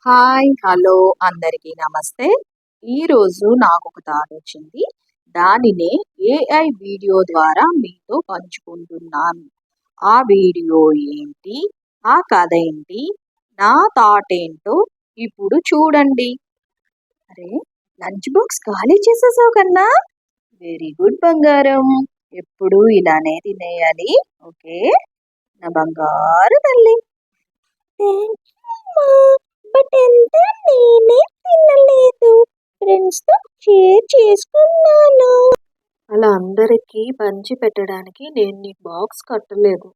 Hi! Hello! అందరికీ నమస్తే. ఈరోజు నాకొక థాట్ వచ్చింది. దానినే ఏఐ వీడియో ద్వారా మీతో పంచుకుంటున్నాను. ఆ వీడియో ఏంటి? ఆ కథ ఏంటి? నా థాట్ ఏంటో ఇప్పుడు చూడండి. అరే! లంచ్ బాక్స్ ఖాళీ చేసేసావు కన్నా! వెరీ గుడ్ బంగారం. ఎప్పుడూ ఇలానే తినేయాలి. ఓకే. నా బంగారు తల్లి. థ్యాంక్ యూ అమ్మా. బట్ ఎంత నేనే తినలేదు. ఫ్రెండ్స్‌తో షేర్ చేసుకున్నాను. అలా అందరికీ పంచి పెట్టడానికి నేను నీకు బాక్స్ కట్టలేదు.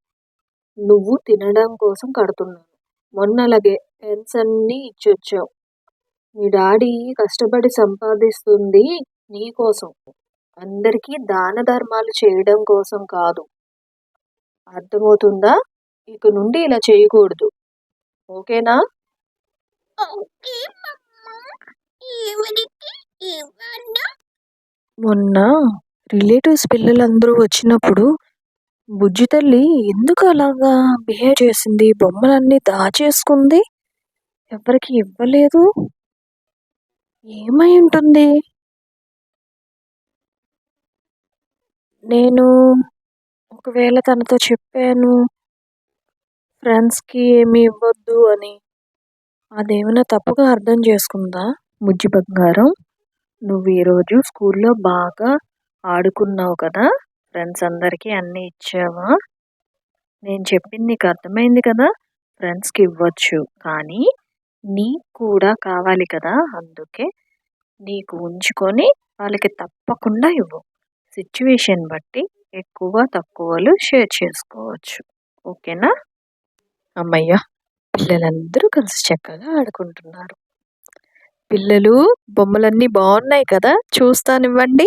నువ్వు తినడం కోసం కడుతున్నాను. మొన్న అలాగే పెన్స్ అన్నీ ఇచ్చొచ్చావు. మీ డాడీ కష్టపడి సంపాదిస్తుంది నీ కోసం. అందరికీ దాన ధర్మాలు చేయడం కోసం కాదు. అర్థమవుతుందా? ఇక నుండి ఇలా చేయకూడదు. ఓకేనా? ఓకే మమ్మా. ఎవరికి ఇవ్వను? మొన్న రిలేటివ్స్ పిల్లలందరూ వచ్చినప్పుడు బుజ్జి తల్లి ఎందుకు అలాగా బిహేవ్ చేసింది? బొమ్మలన్నీ దాచేసుకుంది. ఎవరికి ఇవ్వలేదు. ఏమై ఉంటుంది? నేను ఒకవేళ తనతో చెప్పాను ఫ్రెండ్స్‌కి ఏమి ఇవ్వద్దు అని. అదేమైనా తప్పుగా అర్థం చేసుకుందా? బుజ్జి బంగారం. నువ్వు ఈరోజు స్కూల్లో బాగా ఆడుకున్నావు కదా! ఫ్రెండ్స్ అందరికీ అన్నీ ఇచ్చావా? నేను చెప్పింది నీకు అర్థమైంది కదా! ఫ్రెండ్స్‌కి ఇవ్వచ్చు. కానీ నీకు కూడా కావాలి కదా! అందుకే నీకు ఉంచుకొని వాళ్ళకి తప్పకుండా ఇవ్వు. సిట్యుయేషన్ బట్టి ఎక్కువ తక్కువలు షేర్ చేసుకోవచ్చు. ఓకేనా? అమ్మయ్య! పిల్లలందరూ కలిసి చక్కగా ఆడుకుంటున్నారు. పిల్లలు బొమ్మలన్నీ బాగున్నాయి కదా! చూస్తానివ్వండి.